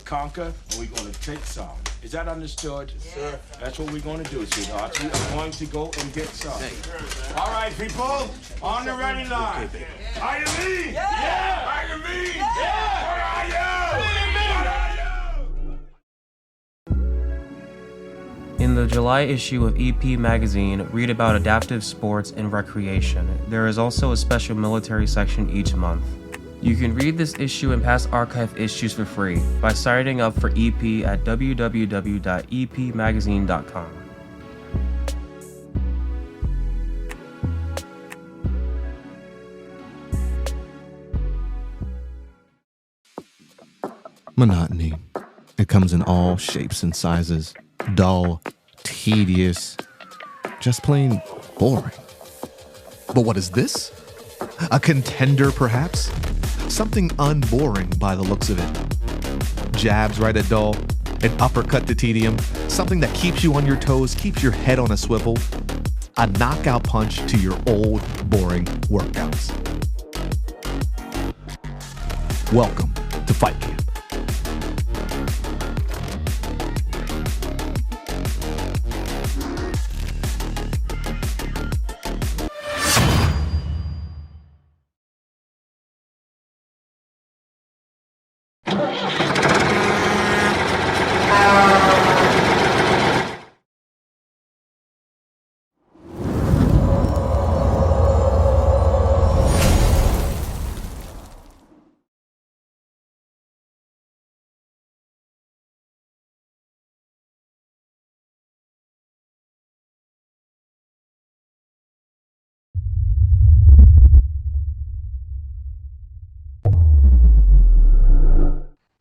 conquer and we're going to take some. Is that understood? Yes, sir. That's what we're going to do, sweetheart. We are going to go and get some. All right, people, on the ready line. Are you me? Yeah! Are you me? Yeah! What are you? What are you? In the July issue of EP magazine, read about adaptive sports and recreation. There is also a special military section each month. You can read this issue and past archive issues for free by signing up for EP at www.epmagazine.com. Monotony. It comes in all shapes and sizes. Dull, tedious, just plain boring. But what is this? A contender, perhaps? Something unboring by the looks of it. Jabs right at dull, an uppercut to tedium, something that keeps you on your toes, keeps your head on a swivel, a knockout punch to your old, boring workouts. Welcome to Fight Camp.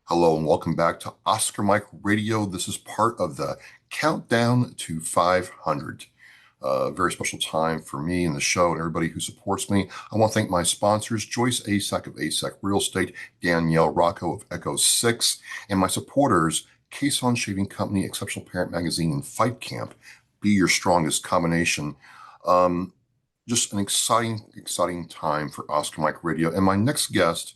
Hello and welcome back to Oscar Mike Radio. This is part of the Countdown to 500. Very special time for me and the show and everybody who supports me. I want to thank my sponsors, Joyce Asek of Asek Real Estate, Danielle Rocco of Echo 6, and my supporters, Cason Shaving Company, Exceptional Parent Magazine, and Fight Camp. Be your strongest combination. Just an exciting time for Oscar Mike Radio. And my next guest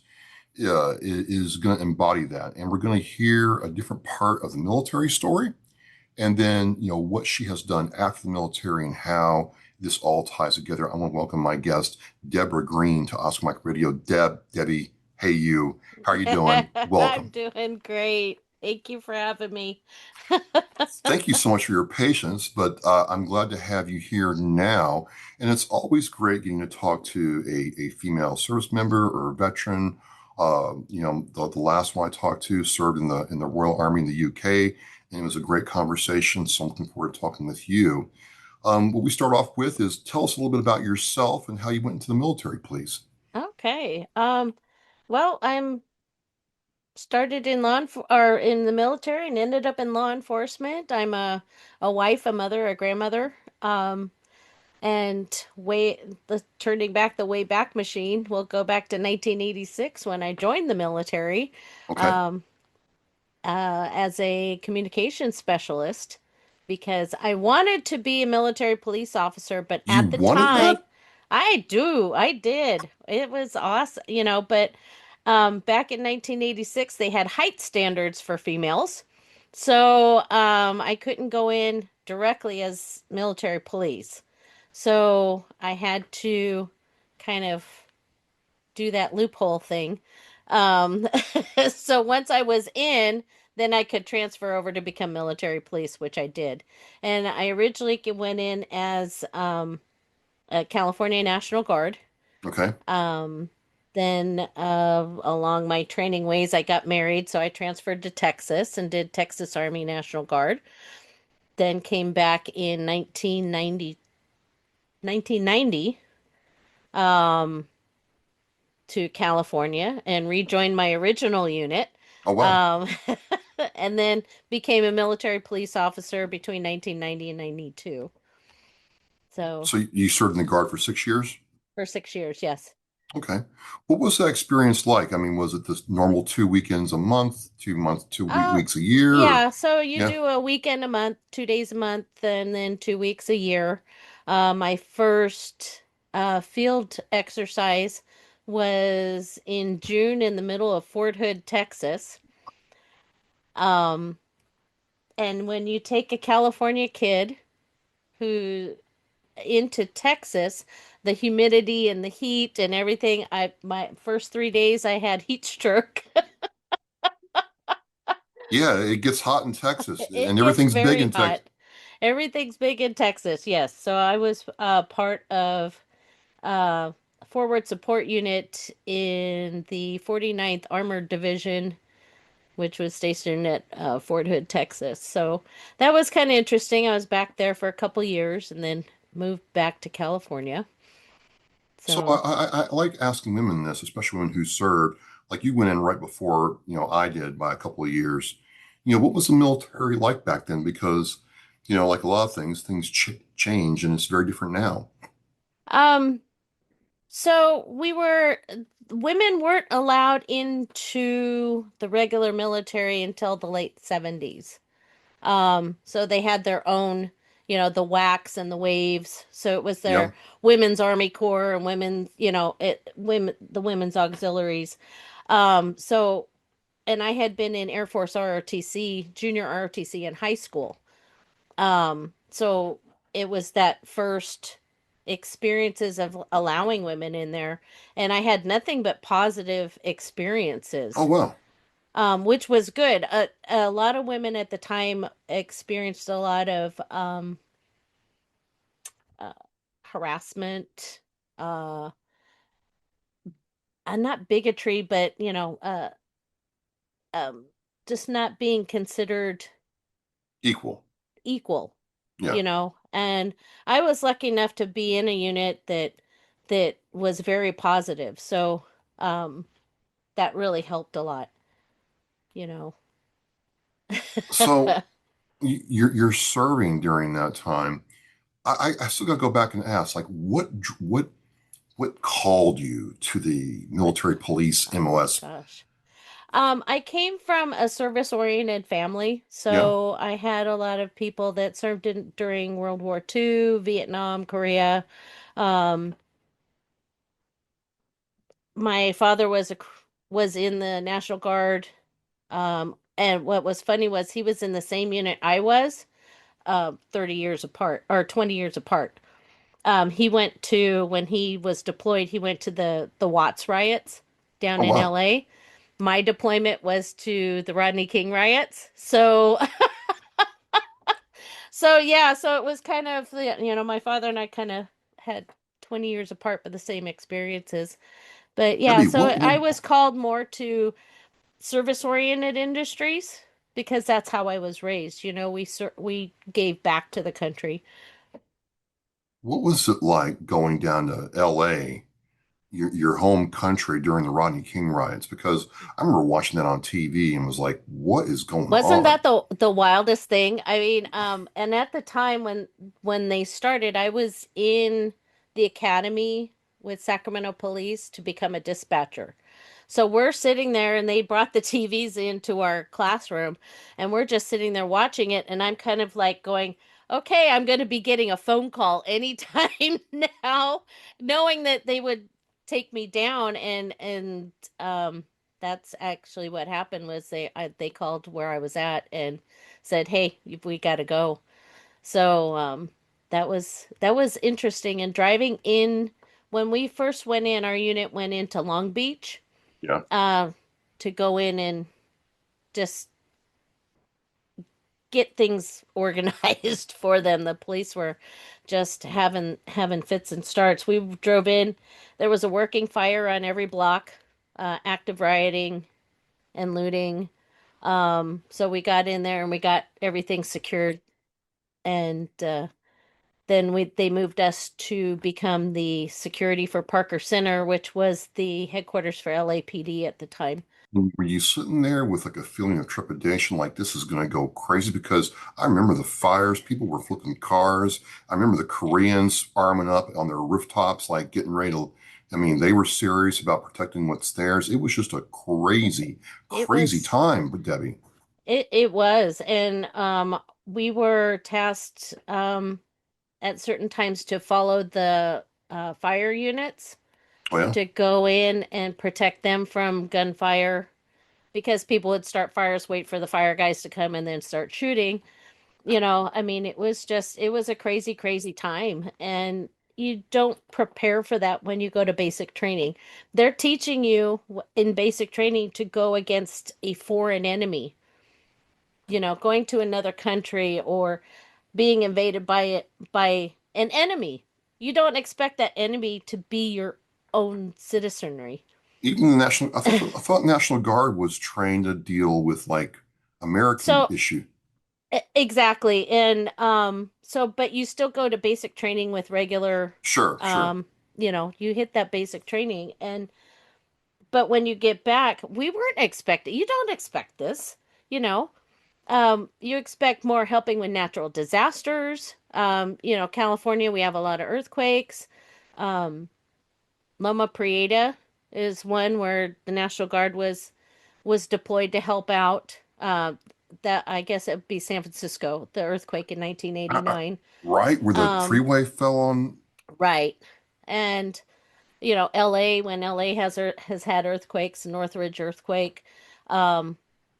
is going to embody that. And we're going to hear a different part of the military story. And then, what she has done after the military and how this all ties together. I want to welcome my guest, Deborah Green, to Oscar Mike Radio. Debbie, hey you. How are you doing? Welcome. I'm doing great. Thank you for having me. Thank you so much for your patience, but I'm glad to have you here now. And it's always great getting to talk to a female service member or a veteran. The last one I talked to served in the Royal Army in the UK, and it was a great conversation. So I'm looking forward to talking with you. What we start off with is tell us a little bit about yourself and how you went into the military, please. Okay. Well, I'm started in in the military and ended up in law enforcement. I'm a wife, a mother, a grandmother. And turning back the way back machine, we'll go back to 1986 when I joined the military. Okay. As a communications specialist because I wanted to be a military police officer, but at the time, that? I did. It was awesome, but back in 1986, they had height standards for females. So I couldn't go in directly as military police. So I had to kind of do that loophole thing. So once I was in, then I could transfer over to become military police, which I did. And I originally went in as a California National Guard. Okay. Then along my training ways, I got married, so I transferred to Texas and did Texas Army National Guard. Then came back in 1990 to California and rejoined my original unit. Oh, wow. And then became a military police officer between 1990 and 92. So you served in the Guard for 6 years? For 6 years, yes. Okay. What was that experience like? I mean, was it this normal 2 weekends a month, 2 weeks a year? Yeah, so you do a weekend a month, 2 days a month, and then 2 weeks a year. My first field exercise was in June in the middle of Fort Hood, Texas. Um, and when you take a California kid who into Texas, the humidity and the heat and everything, I my first 3 days I had heat stroke. Yeah, it gets hot in Texas, It and gets everything's big very in Texas. hot. Everything's big in Texas, yes. So I was part of uh, forward support unit in the 49th Armored Division, which was stationed at Fort Hood, Texas. So that was kind of interesting. I was back there for a couple years and then moved back to California. So So, I like asking women this, especially women who served. Like you went in right before, I did by a couple of years. What was the military like back then? Because, like a lot of things, things change and it's very different now. um, so women weren't allowed into the regular military until the late 70s. So they had their own, the WACs and the waves. So it was Yeah. their women's Army Corps and women, the women's auxiliaries. So, and I had been in Air Force ROTC, junior ROTC in high school. So it was that first experiences of allowing women in there, and I had nothing but positive Oh, experiences, wow. which was good. A lot of women at the time experienced a lot of uh, harassment, uh, not bigotry, but um, just not being considered Equal. equal, Yeah. and I was lucky enough to be in a unit that was very positive. So um that really helped a lot, you know. So you're serving during that time. I still got to go back and ask, like, what called you to the military police Oh MOS? gosh. I came from a service-oriented family, Yeah. so I had a lot of people that served during World War II, Vietnam, Korea. Um, my father was in the National Guard. And what was funny was he was in the same unit I was, 30 years apart or 20 years apart. He went to when he was deployed, he went to the Watts riots down Oh, in wow. LA. My deployment was to the Rodney King riots. So so yeah, so it was kind of my father and I kind of had 20 years apart but the same experiences. But yeah, Debbie, so what I was called more to service-oriented industries because that's how I was raised. We gave back to the country. what was it like going down to LA, your home country during the Rodney King riots? Because I remember watching that on TV and was like, what is going Wasn't on? that the wildest thing? I mean, and at the time when they started, I was in the academy with Sacramento Police to become a dispatcher. So we're sitting there and they brought the TVs into our classroom and we're just sitting there watching it and I'm kind of like going, "Okay, I'm going to be getting a phone call anytime now," knowing that they would take me down and um that's actually what happened was they called where I was at and said, "Hey, we got to go." So that was interesting. And driving in when we first went in, our unit went into Long Beach Yeah. uh, to go in and just get things organized for them. The police were just having fits and starts. We drove in. There was a working fire on every block, active rioting and looting. So we got in there and we got everything secured, and then they moved us to become the security for Parker Center, which was the headquarters for LAPD at the time. Were you sitting there with like a feeling of trepidation, like this is going to go crazy? Because I remember the fires, people were flipping cars. I remember the Koreans arming up on their rooftops, like getting ready to. I mean, they were serious about protecting what's theirs. It was just a crazy, It crazy was time with Debbie. it was, and we were tasked at certain times to follow the fire units Oh, yeah. to go in and protect them from gunfire. because people would start fires, wait for the fire guys to come, and then start shooting. I mean, it was a crazy, crazy time. And you don't prepare for that when you go to basic training. They're teaching you in basic training to go against a foreign enemy, going to another country or being invaded by an enemy. You don't expect that enemy to be your own citizenry. Even the National, I thought National Guard was trained to deal with like American So issue. exactly. And but you still go to basic training with regular Sure, sure. you hit that basic training. And but when you get back, we weren't expecting, you don't expect this, you know. You expect more helping with natural disasters. California, we have a lot of earthquakes. Um, Loma Prieta is one where the National Guard was deployed to help out. That I guess it would be San Francisco, the earthquake in I, I, 1989. right where the Um, freeway fell on. right, and L.A. when L.A. has had earthquakes, Northridge earthquake. Um,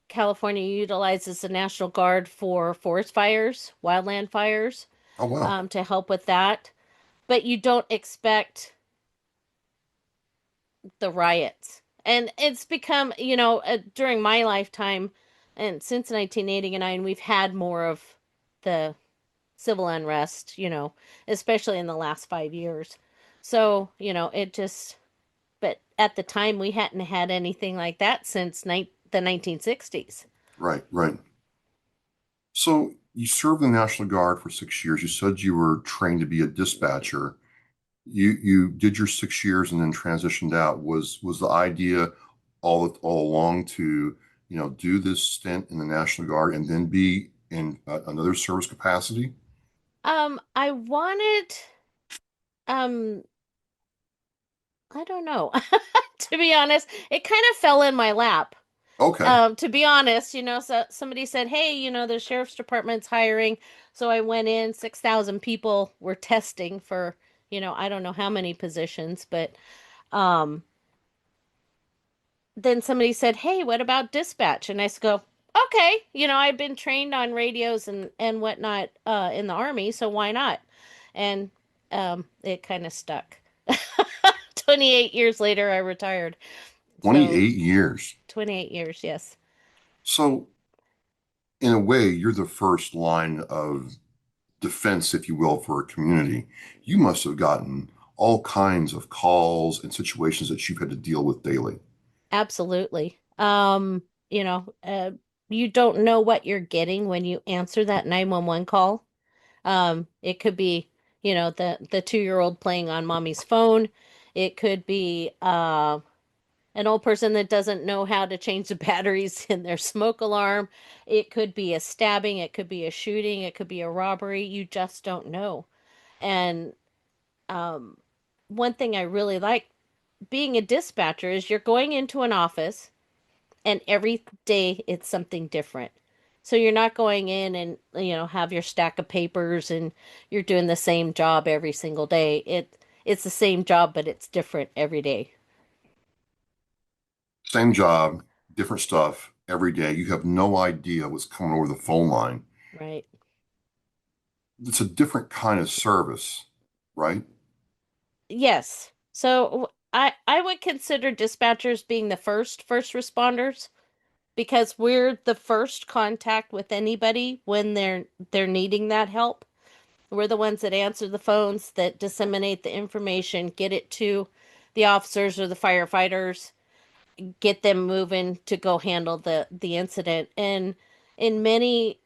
California utilizes the National Guard for forest fires, wildland fires, Oh wow, to help with that. But you don't expect the riots. And it's become, during my lifetime, and since 1989, we've had more of the civil unrest, especially in the last 5 years. So, it just, but at the time, we hadn't had anything like that since the 1960s. right, right. So you served in the National Guard for 6 years. You said you were trained to be a dispatcher. You did your 6 years and then transitioned out. Was the idea all along to do this stint in the National Guard and then be in another service capacity? I wanted, um, I don't know, to be honest, it kind of fell in my lap. Okay. To be honest, so somebody said, "Hey, the sheriff's department's hiring." So I went in. 6,000 people were testing for, I don't know how many positions, but um, then somebody said, "Hey, what about dispatch?" And I go, "Okay, I've been trained on radios and whatnot in the army, so why not?" And it kind of stuck. 28 years later, I retired. So 28 years. 28 years, yes. So in a way, you're the first line of defense, if you will, for a community. You must have gotten all kinds of calls and situations that you've had to deal with daily. Absolutely. You don't know what you're getting when you answer that 911 call. It could be, the 2-year-old playing on mommy's phone. It could be an old person that doesn't know how to change the batteries in their smoke alarm. It could be a stabbing, it could be a shooting, it could be a robbery. You just don't know. And um one thing I really like being a dispatcher is you're going into an office and every day it's something different. So you're not going in and have your stack of papers and you're doing the same job every single day. It's the same job but it's different every day. Same job, different stuff every day. You have no idea what's coming over the phone line. Right. It's a different kind of service, right? Yes. So I would consider dispatchers being the first responders because we're the first contact with anybody when they're needing that help. We're the ones that answer the phones, that disseminate the information, get it to the officers or the firefighters, get them moving to go handle the incident. And in many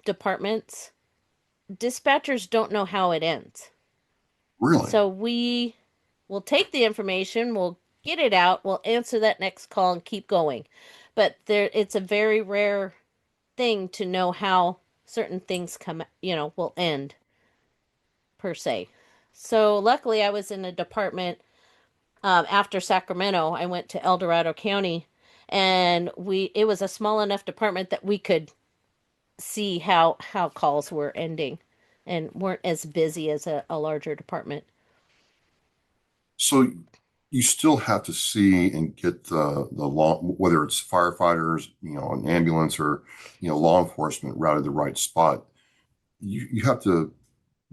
departments, dispatchers don't know how it ends. Really? So we will take the information, we'll get it out, we'll answer that next call and keep going. But it's a very rare thing to know how certain things will end per se. So luckily, I was in a department after Sacramento. I went to El Dorado County, and it was a small enough department that we could see how calls were ending, and weren't as busy as a larger department. So you still have to see and get the law, whether it's firefighters, an ambulance, or law enforcement routed the right spot. You have to.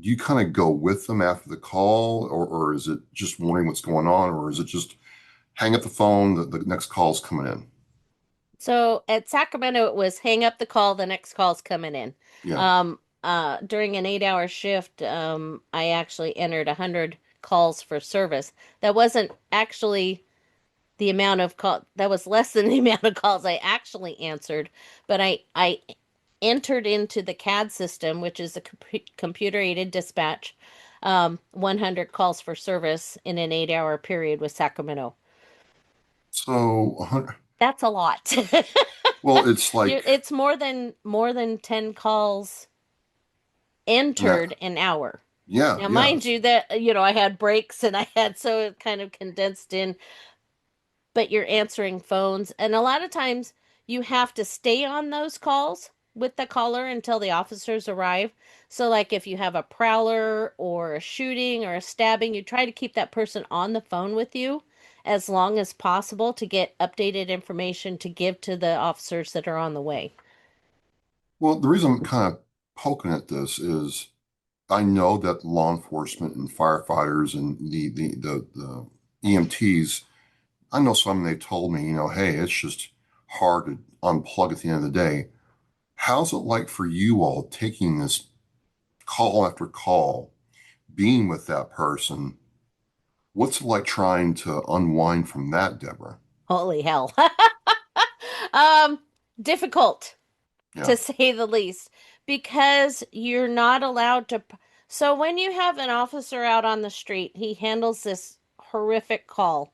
Do you kind of go with them after the call, or is it just wondering what's going on, or is it just hang up the phone, the next call's coming in? So at Sacramento, it was hang up the call, the next call's coming in. Yeah. During an 8-hour shift, I actually entered 100 calls for service. That wasn't actually the amount of call, that was less than the amount of calls I actually answered, but I entered into the CAD system, which is a computer aided dispatch, 100 calls for service in an 8-hour period with Sacramento. So, That's a lot. well, it's like, It's more than 10 calls now, entered an hour. yeah, Now, yeah. mind you, that I had breaks and I had so it kind of condensed in, but you're answering phones, and a lot of times you have to stay on those calls with the caller until the officers arrive. So, like if you have a prowler or a shooting or a stabbing, you try to keep that person on the phone with you as long as possible to get updated information to give to the officers that are on the way. Well, the reason I'm kind of poking at this is I know that law enforcement and firefighters and the EMTs, I know some they told me, hey, it's just hard to unplug at the end of the day. How's it like for you all taking this call after call, being with that person? What's it like trying to unwind from that, Deborah? Holy hell. um, Difficult, Yeah. to say the least, because you're not allowed to. So when you have an officer out on the street, he handles this horrific call.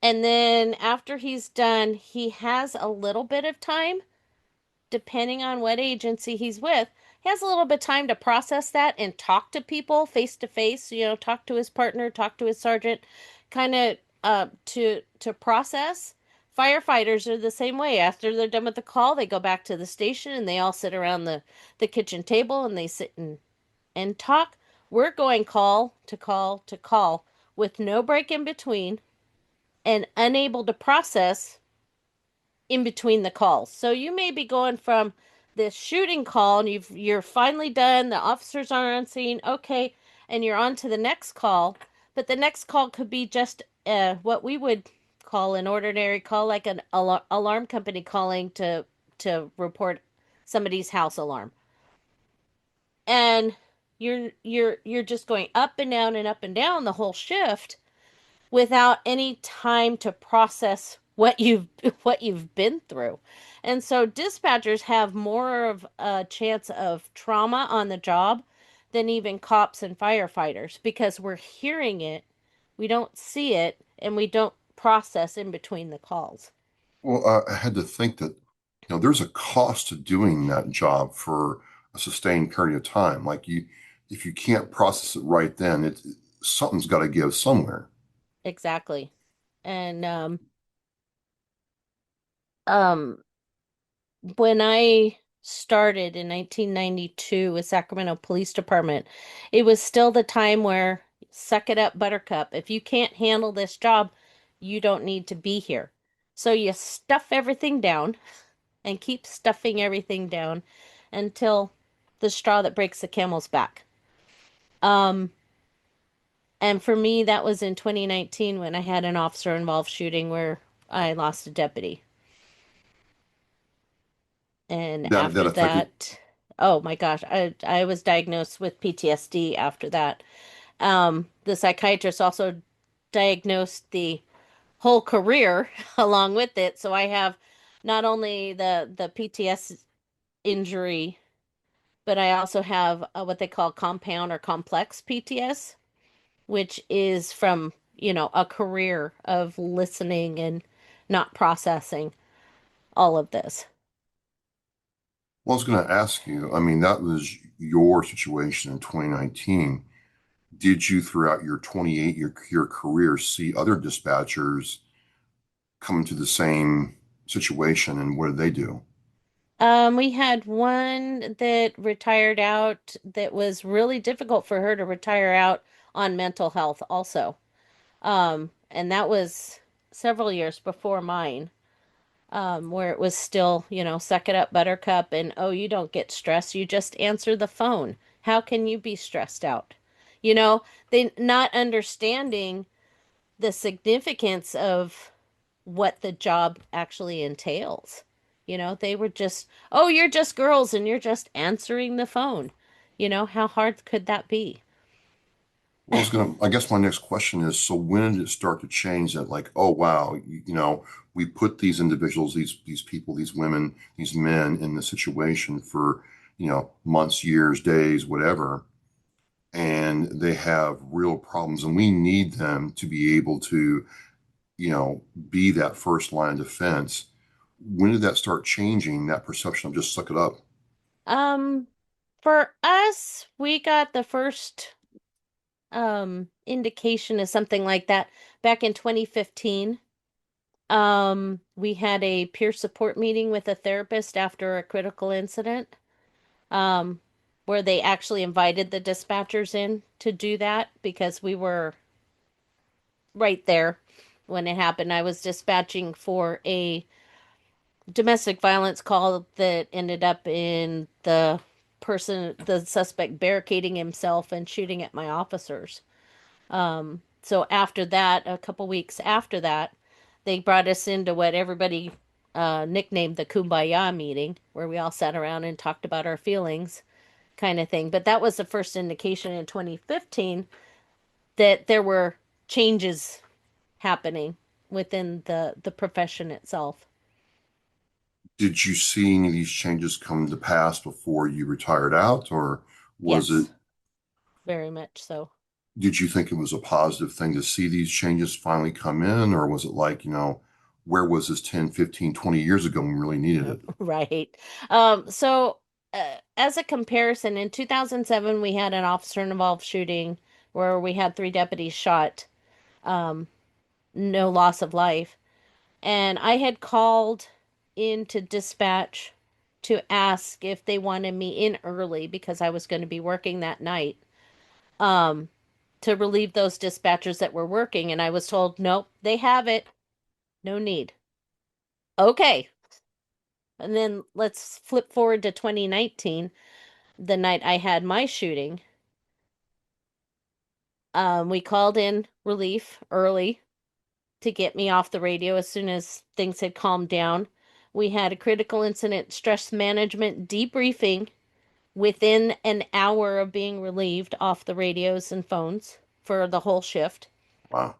And then after he's done, he has a little bit of time, depending on what agency he's with. He has a little bit of time to process that and talk to people face to face, talk to his partner, talk to his sergeant, kind of to process. Firefighters are the same way. After they're done with the call, they go back to the station and they all sit around the kitchen table and they sit and talk. We're going call to call to call with no break in between and unable to process in between the calls. So you may be going from this shooting call and you're finally done, the officers are on scene, okay, and you're on to the next call, but the next call could be just what we would call an ordinary call, like an alarm company calling to report somebody's house alarm. And you're just going up and down and up and down the whole shift without any time to process what you've been through. And so dispatchers have more of a chance of trauma on the job than even cops and firefighters because we're hearing it, we don't see it, and we don't process in between the calls. Well, I had to think that, there's a cost to doing that job for a sustained period of time. Like if you can't process it right then, something's got to give somewhere. Exactly. And um when I started in 1992 with Sacramento Police Department, it was still the time where suck it up, buttercup. If you can't handle this job, you don't need to be here. So you stuff everything down and keep stuffing everything down until the straw that breaks the camel's back. Um, and for me, that was in 2019 when I had an officer involved shooting where I lost a deputy. And That after affected. that, oh my gosh, I was diagnosed with PTSD after that. The psychiatrist also diagnosed the whole career along with it. So I have not only the PTS injury, but I also have what they call compound or complex PTS, which is from, a career of listening and not processing all of this. Well, I was going to ask you, I mean, that was your situation in 2019. Did you, throughout your 28-year career, see other dispatchers come into the same situation, and what did they do? We had one that retired out that was really difficult for her to retire out on mental health also. And that was several years before mine, where it was still, suck it up, buttercup, and oh, you don't get stressed. You just answer the phone. How can you be stressed out? You know, they not understanding the significance of what the job actually entails. They were just, oh, you're just girls and you're just answering the phone. How hard could that be? Well, I guess my next question is, so when did it start to change that, like, oh wow, we put these individuals, these people, these women, these men in the situation for, months, years, days, whatever, and they have real problems, and we need them to be able to, be that first line of defense. When did that start changing, that perception of just suck it up? Um, for us, we got the first indication of something like that back in 2015. We had a peer support meeting with a therapist after a critical incident, um, where they actually invited the dispatchers in to do that because we were right there when it happened. I was dispatching for a domestic violence call that ended up in the suspect barricading himself and shooting at my officers. So after that, a couple weeks after that, they brought us into what everybody nicknamed the Kumbaya meeting, where we all sat around and talked about our feelings, kind of thing. But that was the first indication in 2015 that there were changes happening within the profession itself. Did you see any of these changes come to pass before you retired out, or was it, Yes, very much so. did you think it was a positive thing to see these changes finally come in, or was it like, where was this 10, 15, 20 years ago when we really needed it? Right. So, as a comparison, in 2007, we had an officer involved shooting where we had three deputies shot, um, no loss of life. And I had called into dispatch to ask if they wanted me in early because I was going to be working that night, um, to relieve those dispatchers that were working. And I was told, nope, they have it. No need. Okay. And then let's flip forward to 2019, the night I had my shooting. We called in relief early to get me off the radio as soon as things had calmed down. We had a critical incident stress management debriefing within an hour of being relieved off the radios and phones for the whole shift. Wow.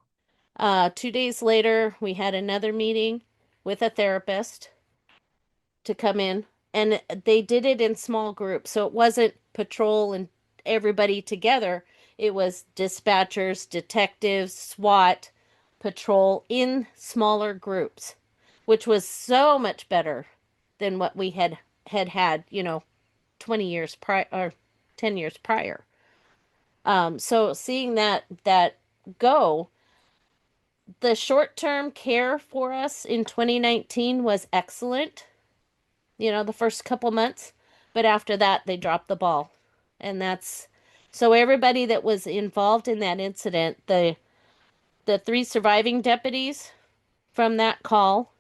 2 days later, we had another meeting with a therapist to come in, and they did it in small groups. So it wasn't patrol and everybody together. It was dispatchers, detectives, SWAT, patrol in smaller groups, which was so much better than what we had, 20 years prior or 10 years prior. So seeing that go, the short-term care for us in 2019 was excellent, the first couple months, but after that they dropped the ball. And that's so everybody that was involved in that incident, the three surviving deputies from that call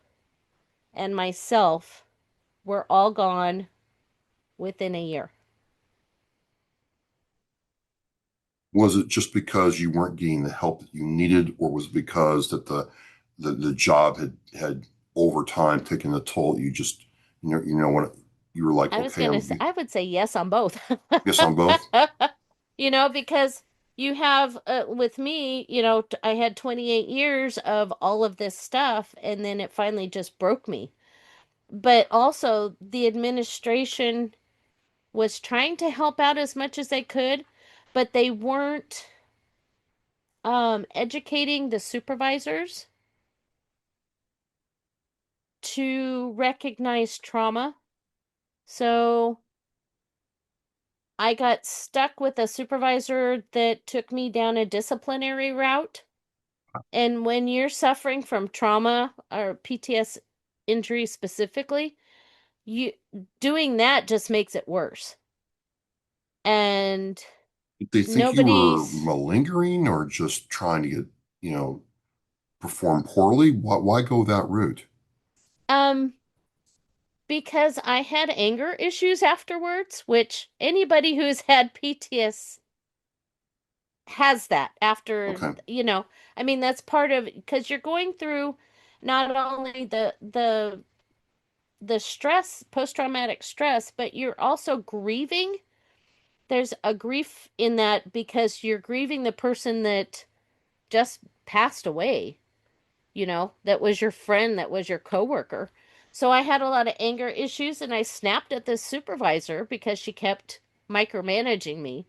and myself were all gone within a year. Was it just because you weren't getting the help that you needed, or was it because that the job had over time taken a toll? You just, when you were like, I was okay, gonna say I would say yes on both. guess on both. Because you have, with me, I had 28 years of all of this stuff, and then it finally just broke me. But also, the administration was trying to help out as much as they could, but they weren't educating the supervisors to recognize trauma. So I got stuck with a supervisor that took me down a disciplinary route. And when you're suffering from trauma or PTS injury specifically, you doing that just makes it worse. And Did they think you were nobody's malingering or just trying to get you know, perform poorly? Why go that route? Um, because I had anger issues afterwards, which anybody who's had PTSD has that after, Okay. I mean, that's part of because you're going through not only the stress, post-traumatic stress, but you're also grieving. There's a grief in that because you're grieving the person that just passed away, that was your friend, that was your coworker. So I had a lot of anger issues and I snapped at this supervisor because she kept micromanaging me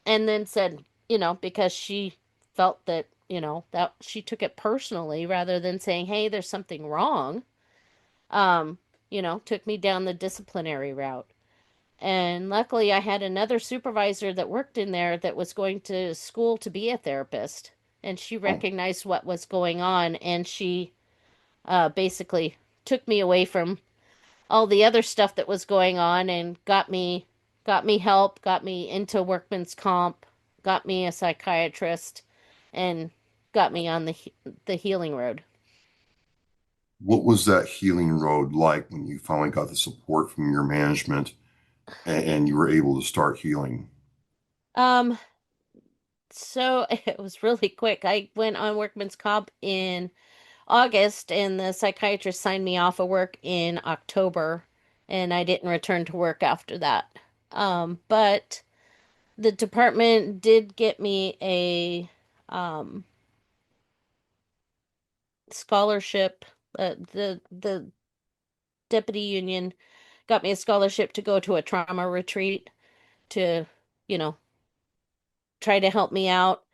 and then said, because she felt that, that she took it personally rather than saying, "Hey, there's something wrong." Um, took me down the disciplinary route. And luckily, I had another supervisor that worked in there that was going to school to be a therapist. And she Oh, recognized what was going on. And she basically took me away from all the other stuff that was going on and got me help, got me into workman's comp, got me a psychiatrist, and got me on the healing road. what was that healing road like when you finally got the support from your management and you were able to start healing? Um, so it was really quick. I went on workman's comp in August, and the psychiatrist signed me off of work in October, and I didn't return to work after that. But the department did get me a scholarship. The deputy union got me a scholarship to go to a trauma retreat to, you know, try to help me out.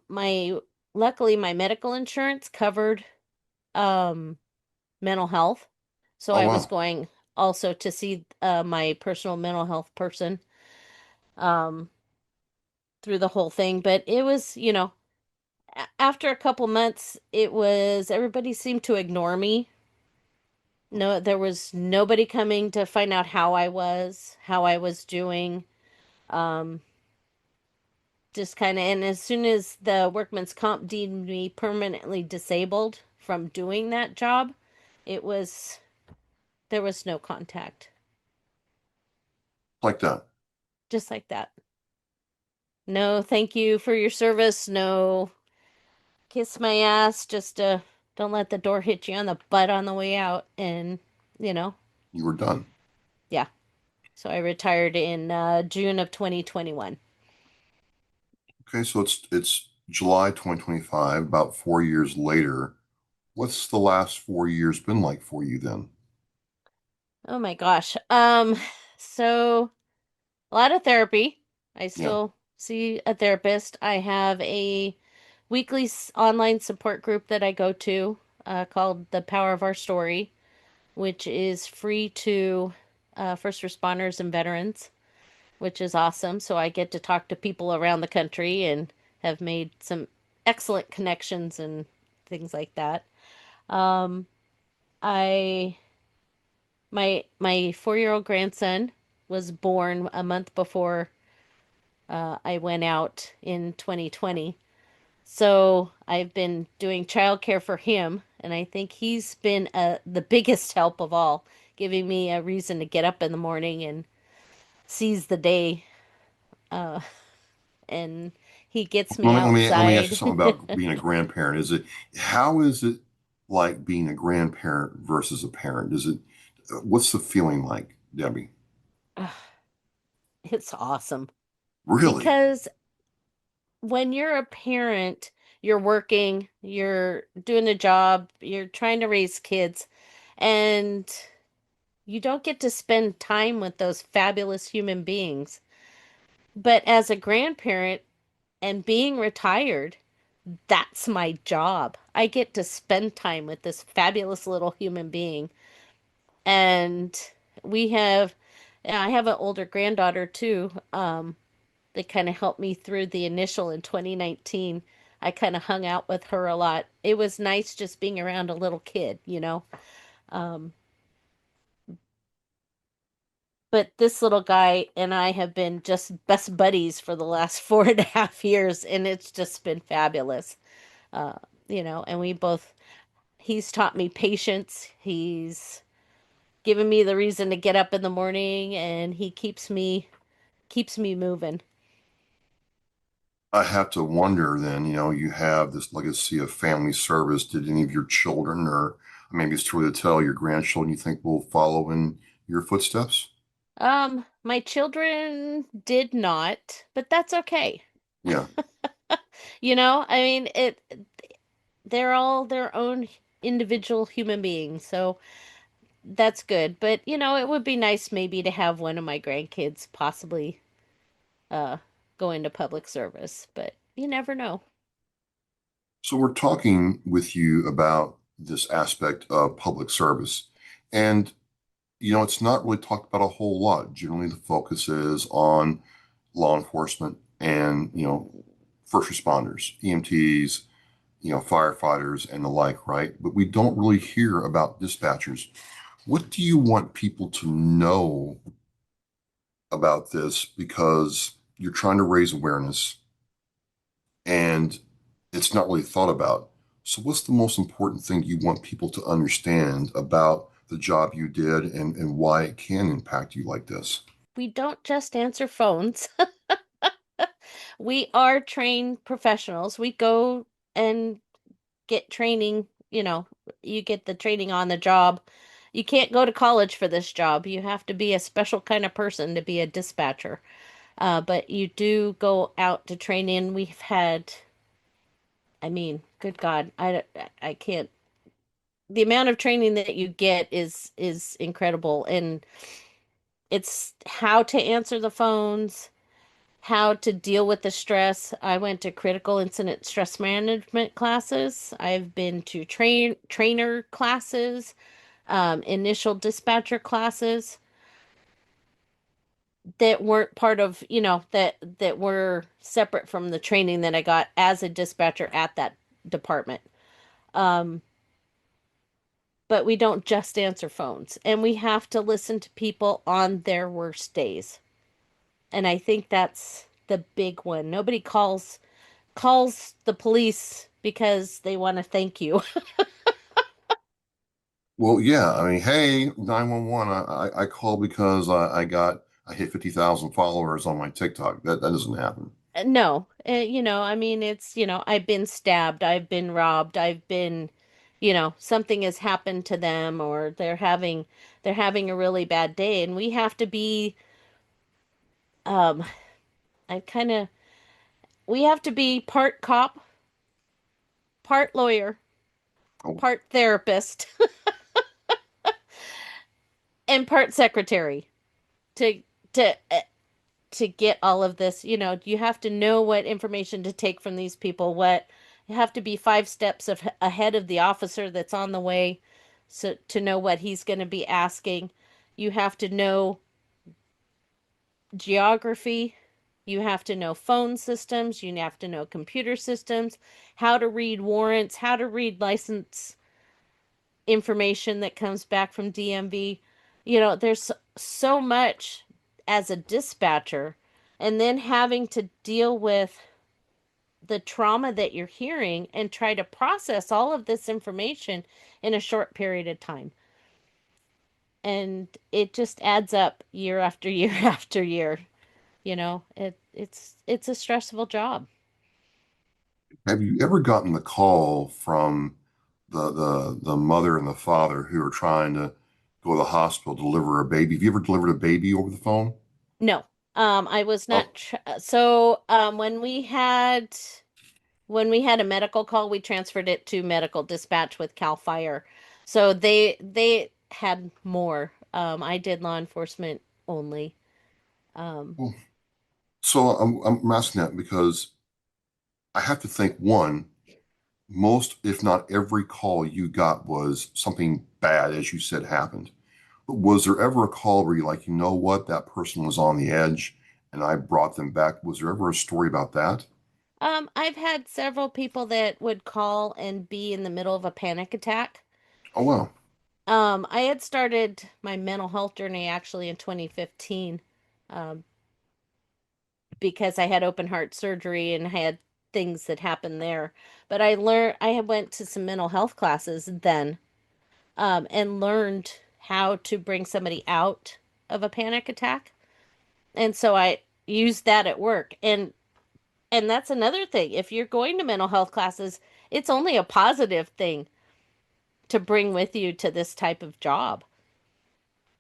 My Luckily my medical insurance covered um mental health. So Oh, I was wow. going also to see my personal mental health person um, through the whole thing. But it was, after a couple months, it was everybody seemed to ignore me. No, there was nobody coming to find out how I was doing. Um, just kind of, and as soon as the workman's comp deemed me permanently disabled from doing that job, it was, there was no contact. Like that. Just like that. No, thank you for your service. No, kiss my ass. Just don't let the door hit you on the butt on the way out. And, you know, You were done. yeah. So I retired in June of 2021. Okay, so it's July 2025, about 4 years later. What's the last 4 years been like for you then? Oh my gosh. So a lot of therapy. I Yeah. still see a therapist. I have a weekly online support group that I go to called The Power of Our Story, which is free to first responders and veterans, which is awesome. So I get to talk to people around the country and have made some excellent connections and things like that. Um, I my 4-year-old grandson was born a month before I went out in 2020. So I've been doing childcare for him, and I think he's been the biggest help of all, giving me a reason to get up in the morning and seize the day. Uh, and he gets me Let me ask you outside. something about being a grandparent. How is it like being a grandparent versus a parent? What's the feeling like, Debbie? It's awesome Really? because when you're a parent, you're working, you're doing a job, you're trying to raise kids, and you don't get to spend time with those fabulous human beings. But as a grandparent and being retired, that's my job. I get to spend time with this fabulous little human being. And we have, I have an older granddaughter too, that kind of helped me through the initial in 2019. I kind of hung out with her a lot. It was nice just being around a little kid. Um, But this little guy and I have been just best buddies for the last 4.5 years, and it's just been fabulous. Uh, and he's taught me patience. He's given me the reason to get up in the morning, and he keeps me moving. I have to wonder then, you have this legacy of family service. Did any of your children, or maybe it's too early to tell, your grandchildren, you think will follow in your footsteps? My children did not, but that's okay. Yeah. I mean, they're all their own individual human beings, so that's good. But, it would be nice maybe to have one of my grandkids possibly uh go into public service, but you never know. So we're talking with you about this aspect of public service. And, it's not really talked about a whole lot. Generally, the focus is on law enforcement and, first responders, EMTs, firefighters and the like, right? But we don't really hear about dispatchers. What do you want people to know about this? Because you're trying to raise awareness and it's not really thought about. So, what's the most important thing you want people to understand about the job you did and why it can impact you like this? We don't just answer phones. We are trained professionals. We go and get training, you get the training on the job. You can't go to college for this job. You have to be a special kind of person to be a dispatcher. But you do go out to train in. We've had, I mean, good God, I can't. The amount of training that you get is incredible, and it's how to answer the phones, how to deal with the stress. I went to critical incident stress management classes. I've been to trainer classes, initial dispatcher classes that weren't part of, that were separate from the training that I got as a dispatcher at that department. Um, but we don't just answer phones, and we have to listen to people on their worst days. And I think that's the big one. Nobody calls the police because they want to thank you. Well, yeah, hey, 911, I called because I hit 50,000 followers on my TikTok. That doesn't happen. No, I mean, it's, I've been stabbed, I've been robbed, I've been, something has happened to them, or they're having a really bad day, and we have to be, um, I kind of, we have to be part cop, part lawyer, Oh, part therapist, and part secretary to to to get all of this. You have to know what information to take from these people. What you have to be 5 steps ahead of the officer that's on the way, so to know what he's going to be asking. You have to know geography. You have to know phone systems. You have to know computer systems, how to read warrants, how to read license information that comes back from DMV. There's so much as a dispatcher, and then having to deal with the trauma that you're hearing and try to process all of this information in a short period of time. And it just adds up year after year after year. It's a stressful job. have you ever gotten the call from the mother and the father who are trying to go to the hospital, deliver a baby? Have you ever delivered a baby over the phone? No, I was Oh, not so when we had a medical call, we transferred it to medical dispatch with Cal Fire. So they had more. I did law enforcement only. Um, well, so I'm asking that because I have to think one, most, if not every call you got was something bad, as you said, happened. But was there ever a call where you're like, you know what, that person was on the edge and I brought them back? Was there ever a story about that? I've had several people that would call and be in the middle of a panic attack. Oh, well. I had started my mental health journey actually in 2015, um, because I had open heart surgery and had things that happened there. But I had went to some mental health classes then, and learned how to bring somebody out of a panic attack. And so I used that at work. And that's another thing. If you're going to mental health classes, it's only a positive thing to bring with you to this type of job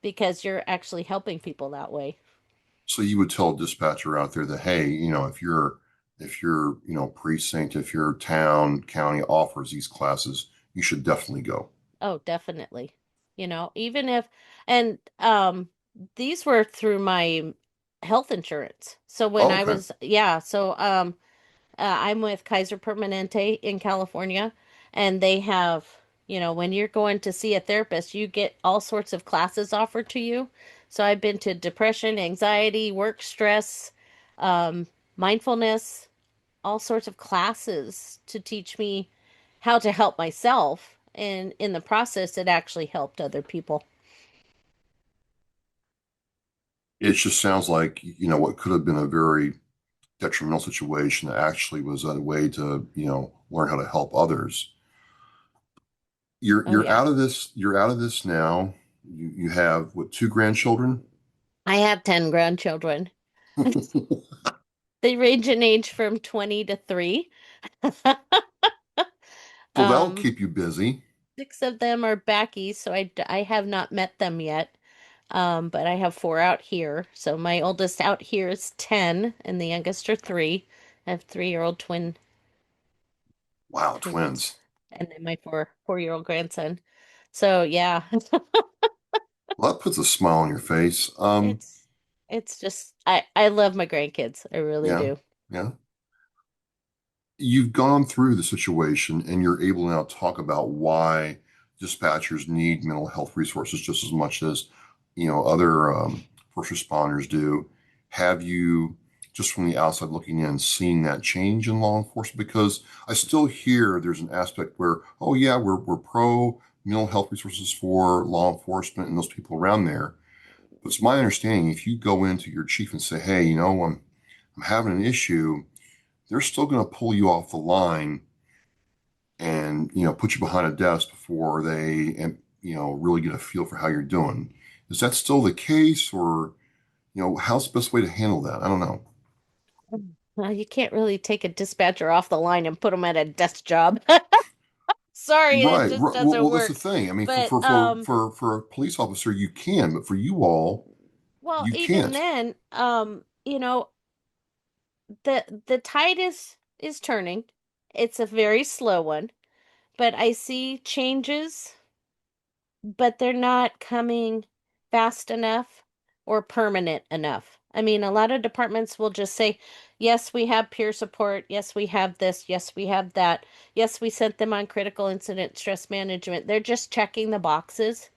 because you're actually helping people that way. So you would tell a dispatcher out there that, hey, if your precinct, if your town, county offers these classes, you should definitely go. Oh, definitely. Even if, and these were through my health insurance. So when Oh, I okay. was, yeah, so I'm with Kaiser Permanente in California, and they have, when you're going to see a therapist, you get all sorts of classes offered to you. So I've been to depression, anxiety, work stress, um, mindfulness, all sorts of classes to teach me how to help myself. And in the process, it actually helped other people. It just sounds like, what could have been a very detrimental situation actually was a way to, learn how to help others. You're Oh, you're yeah. out of this, you're out of this now. You have what, two grandchildren? I have 10 grandchildren. They range in age from 20 to 3. So that'll Um, keep you busy. 6 of them are back east, so I have not met them yet. But I have 4 out here. So my oldest out here is 10, and the youngest are 3. I have 3-year-old Wow, twins, twins. and then my 4-year-old grandson. So yeah, Well, that puts a smile on your face. it's it's just I love my grandkids. I really Yeah, do. yeah. You've gone through the situation and you're able now to talk about why dispatchers need mental health resources just as much as other first responders do. Have you, just from the outside looking in, seen that change in law enforcement? Because I still hear there's an aspect where, oh yeah, we're pro mental health resources for law enforcement and those people around there. But it's my understanding if you go into your chief and say, hey, I'm having an issue, they're still going to pull you off the line and put you behind a desk before they and really get a feel for how you're doing. Is that still the case, or how's the best way to handle that? I don't know. Well, you can't really take a dispatcher off the line and put them at a desk job. Sorry, it Right, just right. Well, doesn't that's the work. thing. I mean, for But for for for for a police officer, you can, but for you all, well, you even can't. then, the tide is turning. It's a very slow one, but I see changes, but they're not coming fast enough or permanent enough. I mean, a lot of departments will just say, yes, we have peer support. Yes, we have this. Yes, we have that. Yes, we sent them on critical incident stress management. They're just checking the boxes.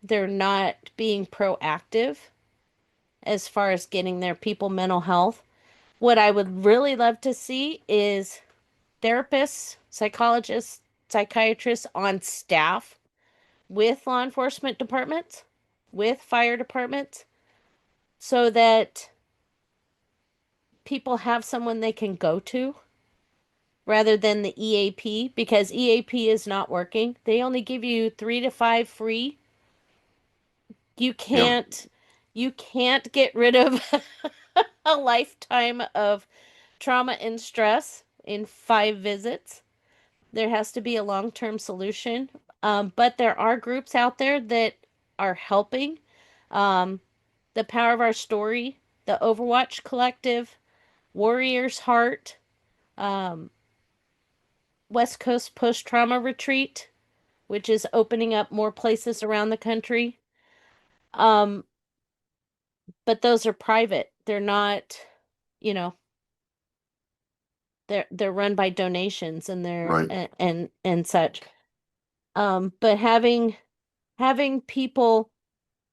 They're not being proactive as far as getting their people mental health. What I would really love to see is therapists, psychologists, psychiatrists on staff with law enforcement departments, with fire departments, so that people have someone they can go to rather than the EAP, because EAP is not working. They only give you 3 to 5 free. You Yeah, can't you can't get rid of a lifetime of trauma and stress in 5 visits. There has to be a long-term solution. But there are groups out there that are helping. Um, the Power of Our Story, the Overwatch Collective, Warrior's Heart, um, West Coast Post Trauma Retreat, which is opening up more places around the country. Um, but those are private. They're not, you know, they're run by donations and they're right. and such. But having people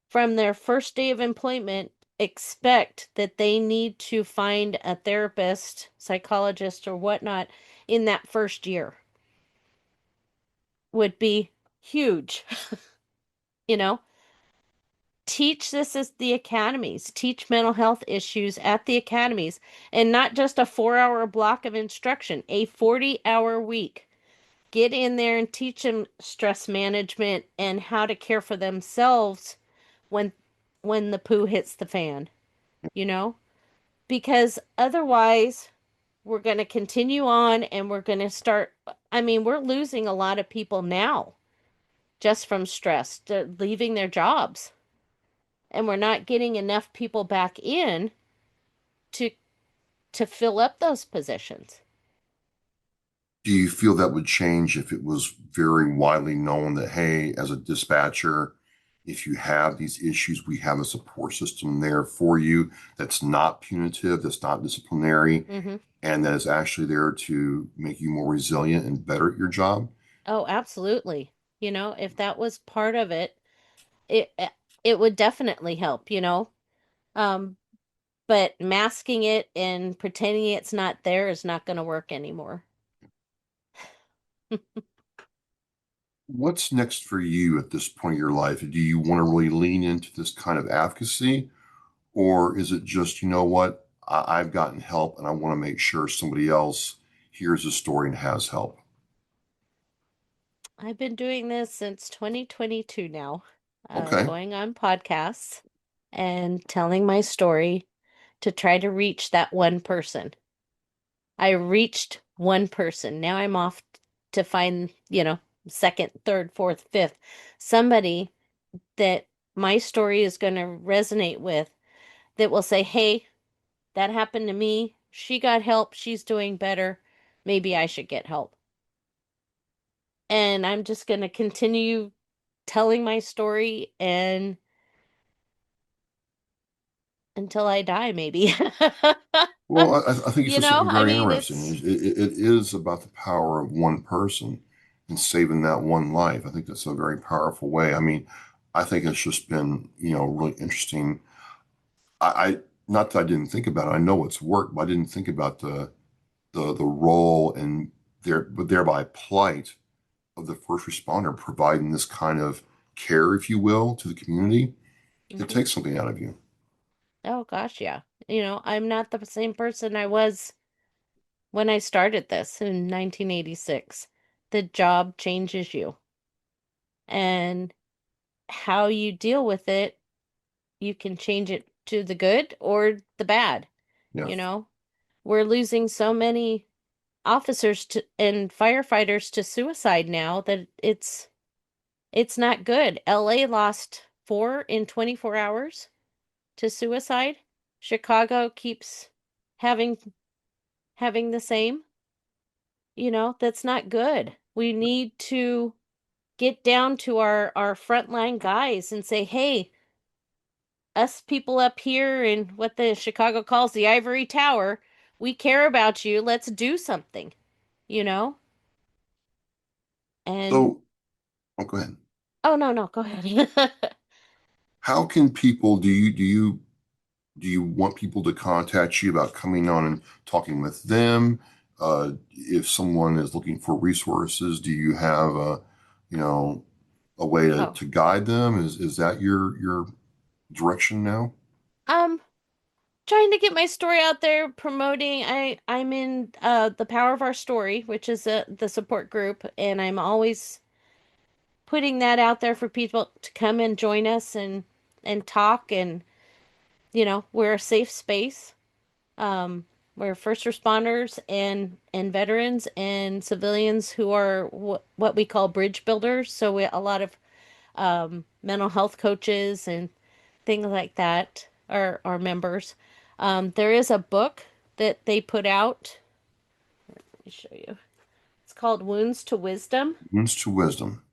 from their first day of employment expect that they need to find a therapist, psychologist, or whatnot in that first year would be huge. You know, teach this as the academies, teach mental health issues at the academies, and not just a 4 hour block of instruction, a 40-hour week. Get in there and teach them stress management and how to care for themselves when when the poo hits the fan, you know? Because otherwise we're going to continue on and we're going to start, I mean, we're losing a lot of people now just from stress, leaving their jobs. And we're not getting enough people back in to to fill up those positions. Do you feel that would change if it was very widely known that, hey, as a dispatcher, if you have these issues, we have a support system there for you that's not punitive, that's not disciplinary, Mm-hmm. and that is actually there to make you more resilient and better at your job? Oh, absolutely. If that was part of it, it it would definitely help, Um, but masking it and pretending it's not there is not going to work anymore. What's next for you at this point in your life? Do you want to really lean into this kind of advocacy? Or is it just, you know what, I've gotten help and I want to make sure somebody else hears the story and has help? I've been doing this since 2022 now, Okay. going on podcasts and telling my story to try to reach that one person. I reached one person. Now I'm off to find, second, third, fourth, fifth, somebody that my story is going to resonate with that will say, hey, that happened to me. She got help. She's doing better. Maybe I should get help. And I'm just going to continue telling my story and until I die, maybe. Well, I think you said something I very mean, interesting. It is about the power of one person and saving that one life. I think that's a very powerful way. I mean, I think it's just been, really interesting. I not that I didn't think about it. I know it's worked, but I didn't think about the role and but thereby plight of the first responder providing this kind of care, if you will, to the community. It mhm. takes something out of you. Oh gosh, yeah. I'm not the same person I was when I started this in 1986. The job changes you, and how you deal with it, you can change it to the good or the bad, Yeah. you know? We're losing so many officers and firefighters to suicide now that it's not good. LA lost 4 in 24 hours to suicide. Chicago keeps having having the same. That's not good. We need to get down to our frontline guys and say, "Hey, us people up here in what the Chicago calls the ivory tower, we care about you. Let's do something." You know? And So, oh, go ahead. oh no, no, go ahead. How can people do you want people to contact you about coming on and talking with them? If someone is looking for resources, do you have you know, a way to, Oh. to guide them? Is that your direction now? Um Trying to get my story out there, promoting. I'm in the Power of Our Story, which is the support group, and I'm always putting that out there for people to come and join us and talk, and we're a safe space. We're first responders and veterans and civilians who are what we call bridge builders. So a lot of mental health coaches and things like that are members. There is a book that they put out. Let me show you. It's called Wounds to Wisdom, Wounds to wisdom.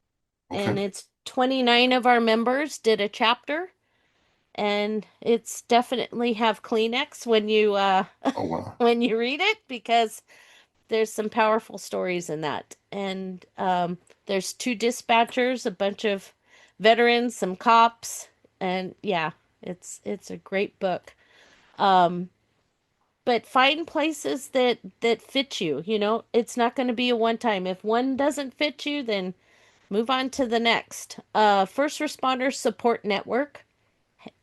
and Okay. it's 29 of our members did a chapter, and it's definitely have Kleenex when you Oh, wow. when you read it because there's some powerful stories in that. And there's 2 dispatchers, a bunch of veterans, some cops, and yeah, it's a great book. Um, but find places that fit you. It's not going to be a one time. If one doesn't fit you, then Move on to the next. First Responders Support Network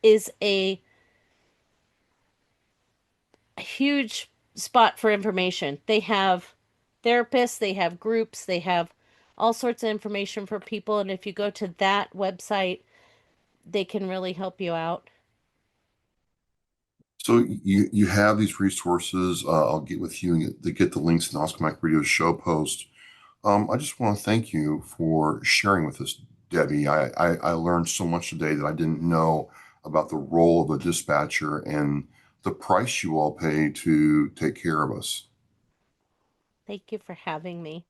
is a huge spot for information. They have therapists, they have groups, they have all sorts of information for people. And if you go to that website, they can really help you out. So you have these resources. I'll get with you and get the links in the Oscar Mike Radio show post. I just want to thank you for sharing with us, Debbie. I learned so much today that I didn't know about the role of a dispatcher and the price you all pay to take care of us. Thank you for having me.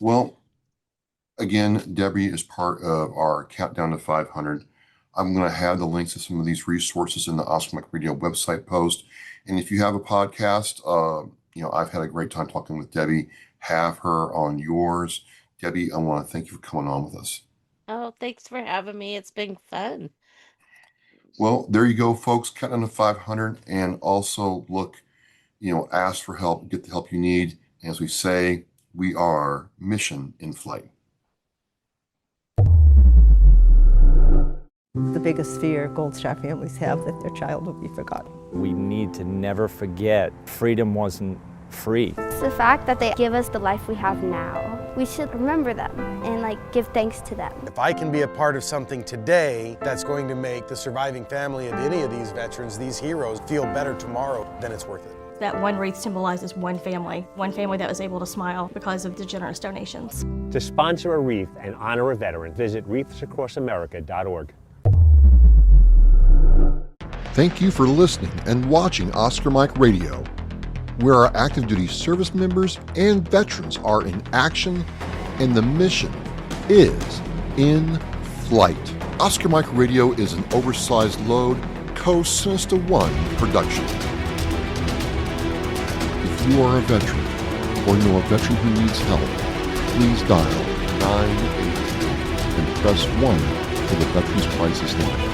Well, again, Debbie is part of our Countdown to 500. I'm going to have the links to some of these resources in the Oscar Mike Radio website post. And if you have a podcast, I've had a great time talking with Debbie. Have her on yours. Debbie, I want to thank you for coming on with us. Oh, thanks for having me. It's been fun. Well, there you go, folks. Countdown to 500. And also look, ask for help, get the help you need. And as we say, we are mission in flight. The biggest fear Gold Star families have that their child will be forgotten. We need to never forget freedom wasn't free. It's the fact that they give us the life we have now. We should remember them and give thanks to them. If I can be a part of something today that's going to make the surviving family of any of these veterans, these heroes, feel better tomorrow, then it's worth it. That one wreath symbolizes one family that was able to smile because of the generous donations. To sponsor a wreath and honor a veteran, visit wreathsacrossamerica.org. Thank you for listening and watching Oscar Mike Radio, where our active duty service members and veterans are in action and the mission is in flight. Oscar Mike Radio is an oversized load Co-Sinister One production. If you are a veteran or know a veteran who needs help, please dial 988 and press 1 for the Veterans Crisis Line.